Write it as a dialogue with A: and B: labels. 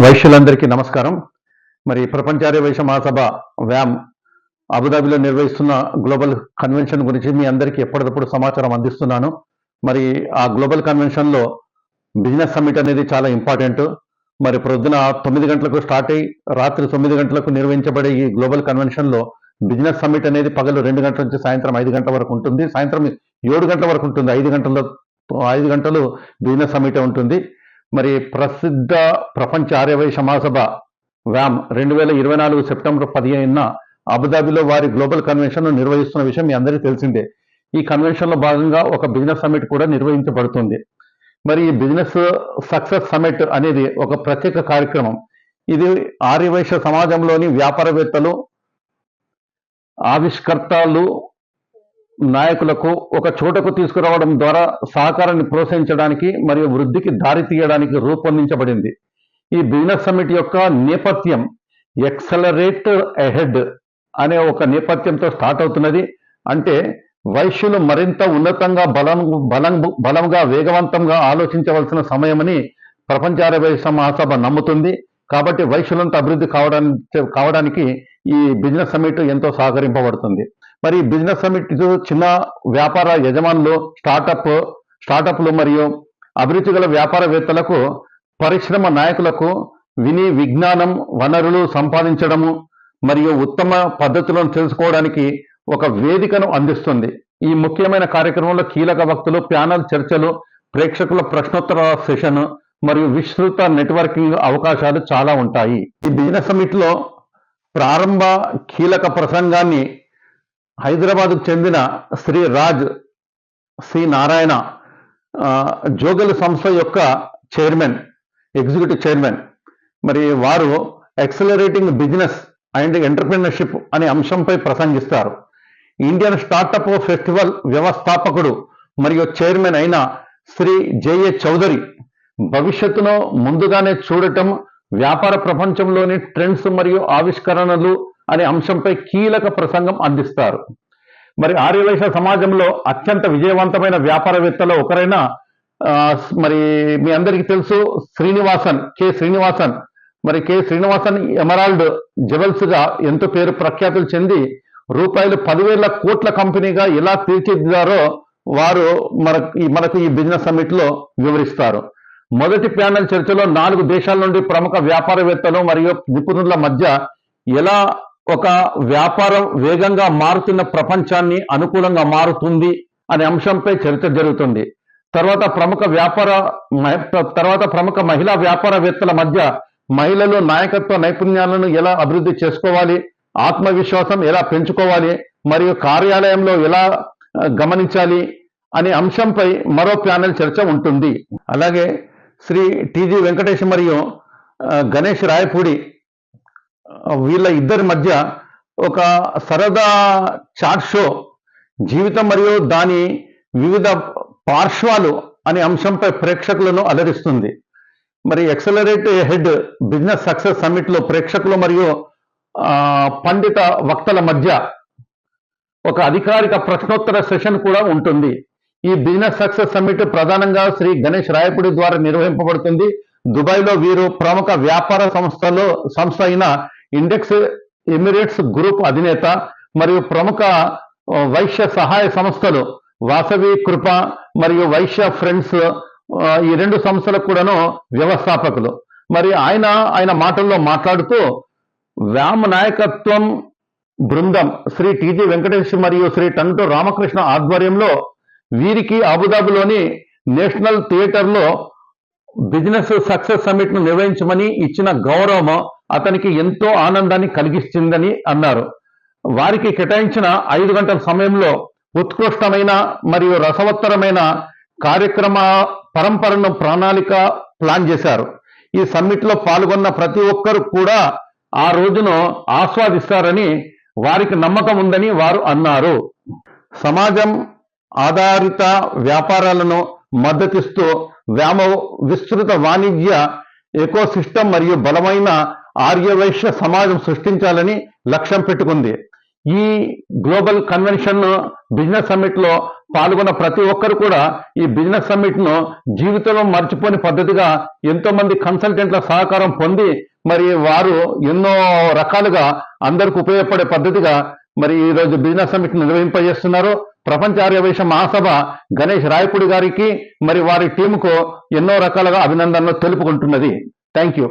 A: వైశ్యులందరికీ నమస్కారం. మరి ప్రపంచ ఆర్య వైశ్య మహాసభ వ్యామ్ అబుదాబిలో నిర్వహిస్తున్న గ్లోబల్ కన్వెన్షన్ గురించి మీ అందరికీ ఎప్పటికప్పుడు సమాచారం అందిస్తున్నాను. మరి ఆ గ్లోబల్ కన్వెన్షన్లో బిజినెస్ సమ్మిట్ అనేది చాలా ఇంపార్టెంట్. మరి ప్రొద్దున 9 గంటలకు స్టార్ట్ అయ్యి రాత్రి 9 గంటలకు నిర్వహించబడే ఈ గ్లోబల్ కన్వెన్షన్లో బిజినెస్ సమ్మిట్ అనేది పగలు 2 గంటల నుంచి సాయంత్రం 5 గంటల వరకు ఉంటుంది. సాయంత్రం 7 గంటల వరకు ఉంటుంది. 5 గంటలు బిజినెస్ సమ్మిట్ ఉంటుంది. మరి ప్రసిద్ధ ప్రపంచ ఆర్యవైశ్య మహాసభ వ్యామ్ 2024 సెప్టెంబర్ 15న అబుదాబిలో వారి గ్లోబల్ కన్వెన్షన్ నిర్వహిస్తున్న విషయం మీ అందరికీ తెలిసిందే. ఈ కన్వెన్షన్లో భాగంగా ఒక బిజినెస్ సమ్మిట్ కూడా నిర్వహించబడుతుంది. మరి ఈ బిజినెస్ సక్సెస్ సమ్మిట్ అనేది ఒక ప్రత్యేక కార్యక్రమం. ఇది ఆర్యవైశ్య సమాజంలోని వ్యాపారవేత్తలు, ఆవిష్కర్తలు, నాయకులకు ఒక చోటకు తీసుకురావడం ద్వారా సహకారాన్ని ప్రోత్సహించడానికి మరియు వృద్ధికి దారి తీయడానికి రూపొందించబడింది. ఈ బిజినెస్ సమ్మిట్ యొక్క నేపథ్యం ఎక్సలరేట్ అహెడ్ అనే ఒక నేపథ్యంతో స్టార్ట్ అవుతున్నది. అంటే వైశ్యులు మరింత ఉన్నతంగా బలంగా వేగవంతంగా ఆలోచించవలసిన సమయమని ప్రపంచ ఆర్యవైశ్య మహాసభ నమ్ముతుంది. కాబట్టి వైశ్యులంతా అభివృద్ధి కావడానికి ఈ బిజినెస్ సమ్మిట్ ఎంతో సహకరింపబడుతుంది. మరి బిజినెస్ సమ్మిట్ చిన్న వ్యాపార యజమానులు, స్టార్టప్లు మరియు అభిరుచి గల వ్యాపారవేత్తలకు, పరిశ్రమ నాయకులకు విజ్ఞానం, వనరులు సంపాదించడము మరియు ఉత్తమ పద్ధతులను తెలుసుకోవడానికి ఒక వేదికను అందిస్తుంది. ఈ ముఖ్యమైన కార్యక్రమంలో కీలక వక్తలు, ప్యానల్ చర్చలు, ప్రేక్షకుల ప్రశ్నోత్తర సెషన్ మరియు విస్తృత నెట్వర్కింగ్ అవకాశాలు చాలా ఉంటాయి. ఈ బిజినెస్ సమ్మిట్లో ప్రారంభ కీలక ప్రసంగాన్ని హైదరాబాద్కు చెందిన శ్రీ రాజ్ సి నారాయణ జోగల్ సంస్థ యొక్క ఎగ్జిక్యూటివ్ చైర్మన్, మరి వారు ఎక్సలరేటింగ్ బిజినెస్ అండ్ ఎంటర్‌ప్రెన్యూర్‌షిప్ అనే అంశంపై ప్రసంగిస్తారు. ఇండియన్ స్టార్టప్ ఫెస్టివల్ వ్యవస్థాపకుడు మరియు చైర్మన్ అయిన శ్రీ జే.ఏ. చౌదరి భవిష్యత్తును ముందుగానే చూడటం, వ్యాపార ప్రపంచంలోని ట్రెండ్స్ మరియు ఆవిష్కరణలు అనే అంశంపై కీలక ప్రసంగం అందిస్తారు. మరి ఆర్యవైశ్య సమాజంలో అత్యంత విజయవంతమైన వ్యాపారవేత్తలో ఒకరైన మరి మీ అందరికీ తెలుసు కె శ్రీనివాసన్ ఎమరాల్డ్ జెవెల్స్ గా ఎంతో పేరు ప్రఖ్యాతులు చెంది రూపాయలు 10,000 కోట్ల కంపెనీగా ఎలా తీర్చిదిద్దారో వారు మనకు ఈ బిజినెస్ సమ్మిట్ లో వివరిస్తారు. మొదటి ప్యానెల్ చర్చలో 4 దేశాల నుండి ప్రముఖ వ్యాపారవేత్తలు మరియు నిపుణుల మధ్య ఎలా ఒక వ్యాపారం వేగంగా మారుతున్న ప్రపంచాన్ని అనుకూలంగా మారుతుంది అనే అంశంపై చర్చ జరుగుతుంది. తర్వాత ప్రముఖ మహిళా వ్యాపారవేత్తల మధ్య మహిళలు నాయకత్వ నైపుణ్యాలను ఎలా అభివృద్ధి చేసుకోవాలి, ఆత్మవిశ్వాసం ఎలా పెంచుకోవాలి మరియు కార్యాలయంలో ఎలా గమనించాలి అనే అంశంపై మరో ప్యానెల్ చర్చ ఉంటుంది. అలాగే శ్రీ టిజి వెంకటేష్ మరియు గణేష్ రాయపూడి వీళ్ళ ఇద్దరి మధ్య ఒక సరదా చాట్ షో జీవితం మరియు దాని వివిధ పార్శ్వాలు అనే అంశంపై ప్రేక్షకులను అలరిస్తుంది. మరి ఎక్సలరేట్ హెడ్ బిజినెస్ సక్సెస్ సమ్మిట్ లో ప్రేక్షకులు మరియు పండిత వక్తల మధ్య ఒక అధికారిక ప్రశ్నోత్తర సెషన్ కూడా ఉంటుంది. ఈ బిజినెస్ సక్సెస్ సమ్మిట్ ప్రధానంగా శ్రీ గణేష్ రాయపూడి ద్వారా నిర్వహింపబడుతుంది. దుబాయ్లో వీరు ప్రముఖ వ్యాపార సంస్థ అయిన ఇండెక్స్ ఎమిరేట్స్ గ్రూప్ అధినేత మరియు ప్రముఖ వైశ్య సహాయ సంస్థలు వాసవి కృప మరియు వైశ్య ఫ్రెండ్స్ ఈ 2 సంస్థలకు కూడాను వ్యవస్థాపకులు. మరి ఆయన మాటల్లో మాట్లాడుతూ వ్యామ్ నాయకత్వం బృందం శ్రీ టిజి వెంకటేష్ మరియు శ్రీ టంటు రామకృష్ణ ఆధ్వర్యంలో వీరికి అబుదాబిలోని నేషనల్ థియేటర్లో బిజినెస్ సక్సెస్ సమ్మిట్ ను నిర్వహించమని ఇచ్చిన గౌరవం అతనికి ఎంతో ఆనందాన్ని కలిగిస్తుందని అన్నారు. వారికి కేటాయించిన 5 గంటల సమయంలో ఉత్కృష్టమైన మరియు రసవత్తరమైన కార్యక్రమ పరంపరను ప్లాన్ చేశారు. ఈ సమ్మిట్ లో పాల్గొన్న ప్రతి ఒక్కరు కూడా ఆ రోజును ఆస్వాదిస్తారని వారికి నమ్మకం ఉందని వారు అన్నారు. సమాజం ఆధారిత వ్యాపారాలను మద్దతిస్తూ వ్యామ విస్తృత వాణిజ్య ఎకోసిస్టమ్ మరియు బలమైన ఆర్యవైశ్య సమాజం సృష్టించాలని లక్ష్యం పెట్టుకుంది. ఈ గ్లోబల్ కన్వెన్షన్ బిజినెస్ సమ్మిట్ లో పాల్గొన్న ప్రతి ఒక్కరు కూడా ఈ బిజినెస్ సమ్మిట్ ను జీవితంలో మర్చిపోని పద్ధతిగా ఎంతో మంది కన్సల్టెంట్ల సహకారం పొంది మరి వారు ఎన్నో రకాలుగా అందరికి ఉపయోగపడే పద్ధతిగా మరి ఈ రోజు బిజినెస్ సమ్మిట్ నిర్వహింపజేస్తున్నారు. ప్రపంచ ఆర్యవైశ్య మహాసభ గణేష్ రాయపూడి గారికి మరి వారి టీముకు ఎన్నో రకాలుగా అభినందనలు తెలుపుకుంటున్నది. Thank you.